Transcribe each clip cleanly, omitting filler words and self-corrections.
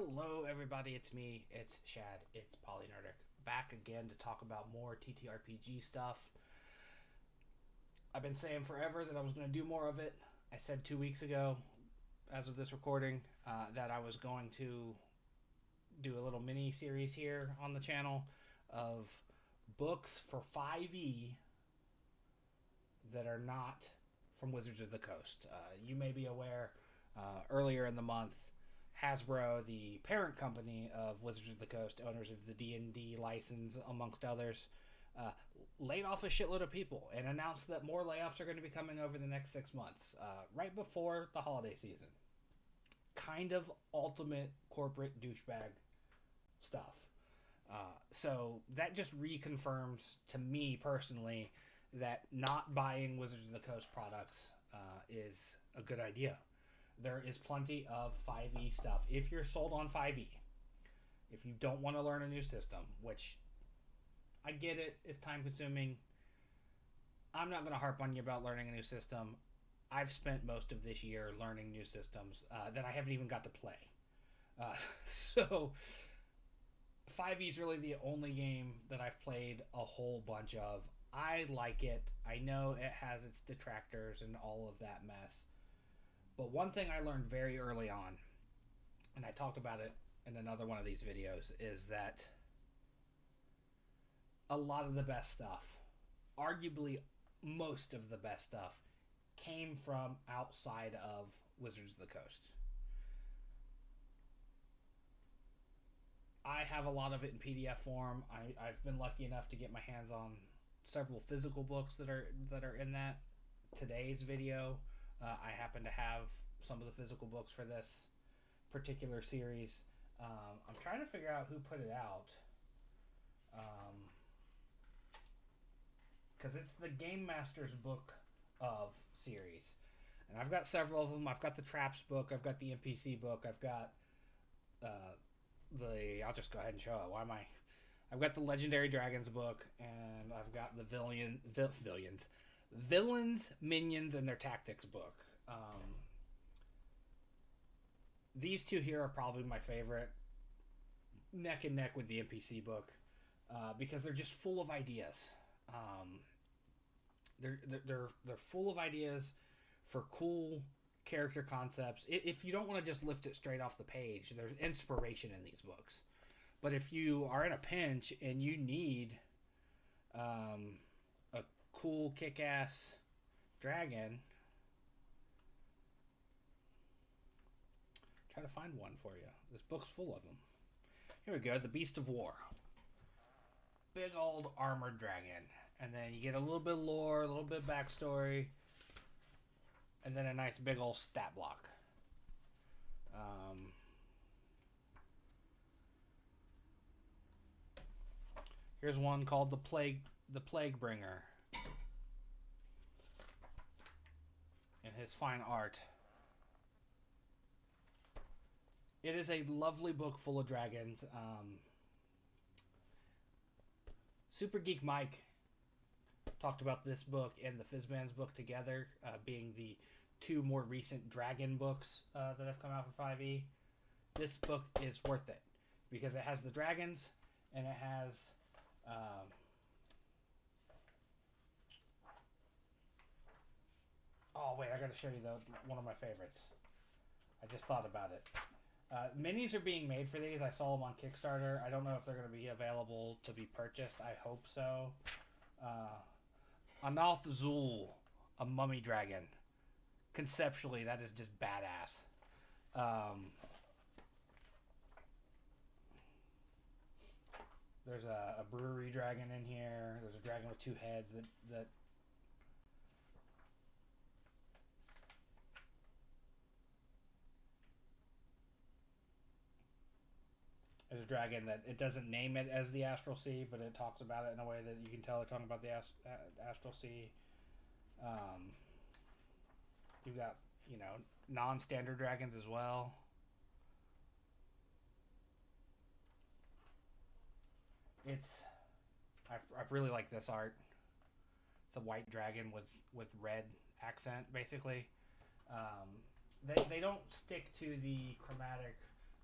Hello, everybody. It's me. It's Shad. It's Polynerdic. Back again to talk about more TTRPG stuff. I've been saying forever that I was going to do more of it. I said 2 weeks ago, as of this recording, that I was going to do a little mini series here on the channel of books for 5e that are not from Wizards of the Coast. You may be aware, earlier in the month, Hasboro, the parent company of Wizards of the Coast, owners of the D&D license, amongst others, laid off a shitload of people and announced that more layoffs are going to be coming over the next 6 months, right before the holiday season. Kind of ultimate corporate douchebag stuff. So that just reconfirms to me personally that not buying Wizards of the Coast products is a good idea. There is plenty of 5e stuff. If you're sold on 5e, if you don't want to learn a new system, which I get it, it's time consuming. I'm not going to harp on you about learning a new system. I've spent most of this year learning new systems that I haven't even got to play. So 5e is really the only game that I've played a whole bunch of. I like it. I know it has its detractors and all of that mess. But one thing I learned very early on, and I talked about it in another one of these videos, is that a lot of the best stuff, arguably most of the best stuff, came from outside of Wizards of the Coast. I have a lot of it in PDF form. I've been lucky enough to get my hands on several physical books that are in that. Today's video, I happen to have some of the physical books for this particular series. I'm trying to figure out who put it out. Because it's the Game Master's book of series. And I've got several of them. I've got the Traps book. I've got the NPC book. I've got I'll just go ahead and show it. I've got the Legendary Dragons book. And I've got the Villains, Minions, and Their Tactics book. These two here are probably my favorite, neck and neck with the NPC book, because they're just full of ideas. They're full of ideas for cool character concepts. If you don't want to just lift it straight off the page, there's inspiration in these books. But if you are in a pinch and you need a cool kick-ass dragon, try to find one for you. This book's full of them. Here we go, the Beast of War. Big old armored dragon. And then you get a little bit of lore, a little bit of backstory, and then a nice big old stat block. Here's one called the Plague Bringer. And his fine art. It is a lovely book full of dragons. Super Geek Mike talked about this book and the Fizzman's book together, being the two more recent dragon books that have come out for 5e. This book is worth it because it has the dragons and it has oh wait, I gotta show you one of my favorites. I just thought about it. Minis are being made for these. I saw them on Kickstarter. I don't know if they're going to be available to be purchased. I hope so. Anath Zul, a mummy dragon. Conceptually, that is just badass. There's a brewery dragon in here. There's a dragon with two heads that There's a dragon that it doesn't name it as the Astral Sea, but it talks about it in a way that you can tell they're talking about the Astral Sea. You've got, non-standard dragons as well. I really like this art. It's a white dragon with red accent, basically. They don't stick to the chromatic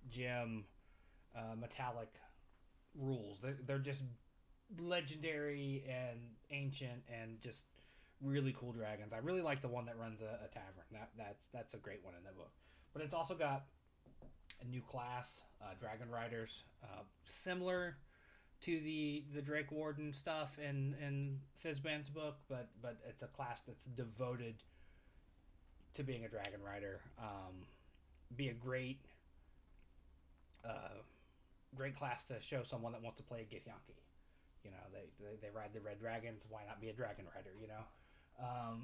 gem, metallic rules. They're just legendary and ancient and just really cool dragons. I really like the one that runs a tavern. That's a great one in the book. But it's also got a new class, Dragon Riders, similar to the Drake Warden stuff in Fizban's book, but it's a class that's devoted to being a Dragon Rider. Be a great great class to show someone that wants to play a Githyanki. You know, they ride the red dragons. Why not be a Dragon Rider? You know, I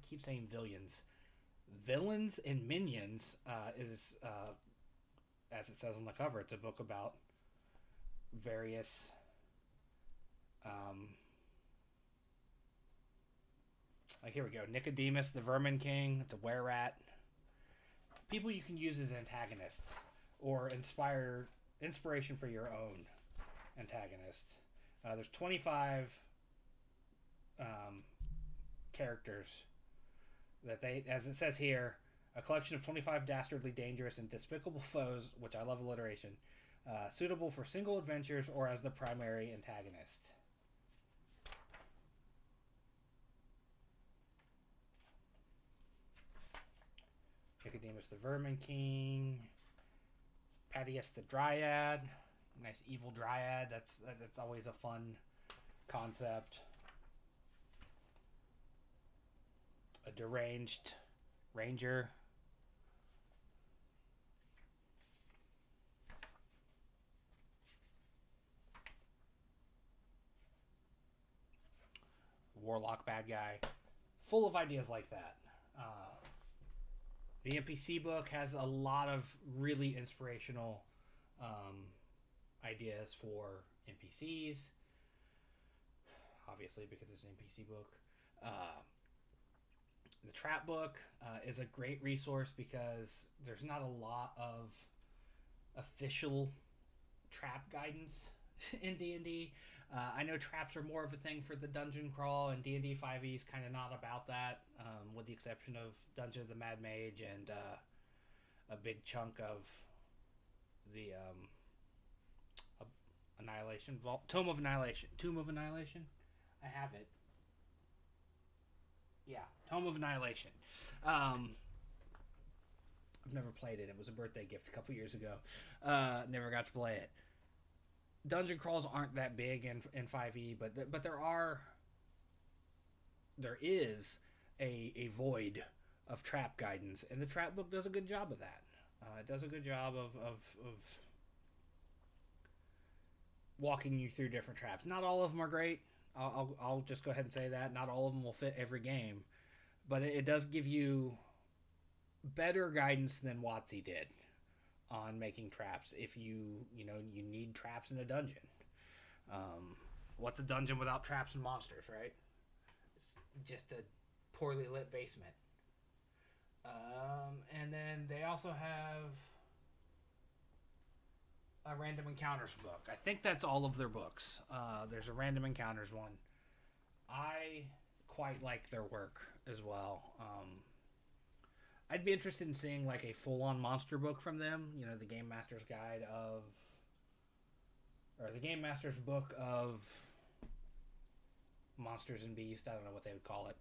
keep saying villains and minions is as it says on the cover. It's a book about various like here we go, Nicodemus the Vermin King. It's a were-rat. People you can use as antagonists or inspiration for your own antagonist. There's 25 characters that they, as it says here, a collection of 25 dastardly, dangerous, and despicable foes, which I love alliteration, suitable for single adventures or as the primary antagonist. Nicodemus the Vermin King, Patius the Dryad, nice evil dryad. That's always a fun concept. A deranged ranger. Warlock bad guy. Full of ideas like that. The NPC book has a lot of really inspirational ideas for NPCs. Obviously, because it's an NPC book. The trap book is a great resource because there's not a lot of official trap guidance in D&D. I know traps are more of a thing for the dungeon crawl, and D&D 5e is kind of not about that, with the exception of Dungeon of the Mad Mage and a big chunk of the Annihilation Vault. Tomb of Annihilation. I have it. Yeah, Tome of Annihilation. I've never played it. It was a birthday gift a couple years ago. Never got to play it. Dungeon crawls aren't that big in 5e, but there is a void of trap guidance, and the trap book does a good job of that. It does a good job of walking you through different traps. Not all of them are great. I'll just go ahead and say that. Not all of them will fit every game, but it does give you better guidance than WotC did on making traps if you need traps in a dungeon. What's a dungeon without traps and monsters, right? It's just a poorly lit basement. And then they also have a random encounters book. I think that's all of their books. There's a random encounters one. I quite like their work as well. I'd be interested in seeing like a full-on monster book from them. You know, the Game Master's Guide of, or the Game Master's Book of Monsters and Beasts. I don't know what they would call it.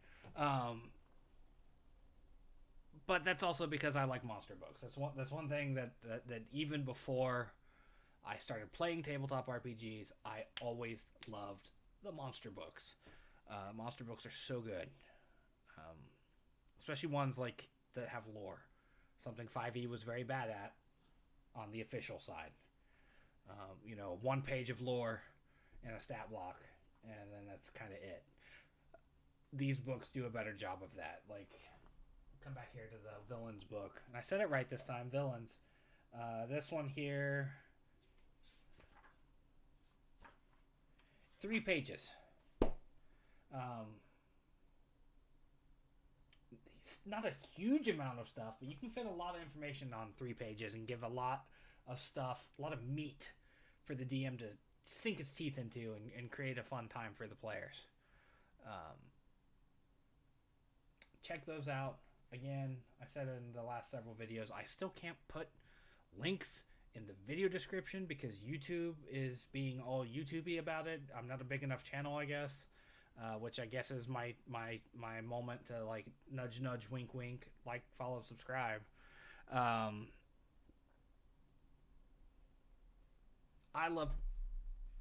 But that's also because I like monster books. That's one thing that even before I started playing tabletop RPGs, I always loved the monster books. Monster books are so good, especially ones like that have lore. Something 5e was very bad at on the official side. One page of lore and a stat block, and then that's kind of it. These books do a better job of that. Like, come back here to the Villains book, and I said it right this time. Villains. This one here, 3 pages. It's not a huge amount of stuff, but you can fit a lot of information on 3 pages and give a lot of stuff, a lot of meat for the DM to sink its teeth into and create a fun time for the players. Check those out. Again, I said it in the last several videos, I still can't put links in the video description because YouTube is being all YouTubey about it. I'm not a big enough channel, I guess, which I guess is my moment to like nudge, wink, wink, like, follow, subscribe. I love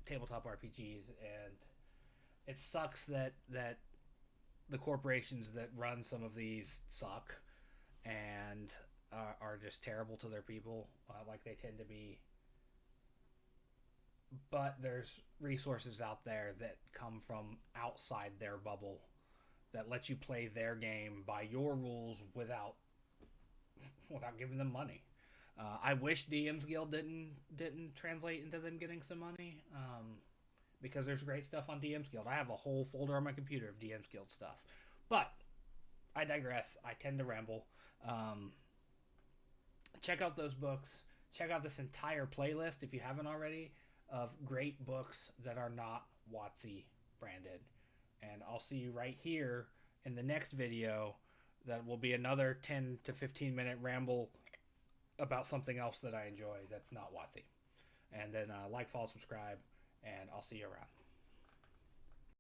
tabletop RPGs, and it sucks that the corporations that run some of these suck and are just terrible to their people, like they tend to be. But there's resources out there that come from outside their bubble that let you play their game by your rules without giving them money. I wish DM's Guild didn't translate into them getting some money, because there's great stuff on DM's Guild. I have a whole folder on my computer of DM's Guild stuff. But I digress. I tend to ramble. Check out those books. Check out this entire playlist if you haven't already of great books that are not WotC branded. And I'll see you right here in the next video. That will be another 10 to 15 minute ramble about something else that I enjoy that's not WotC. And then like, follow, subscribe, and I'll see you around.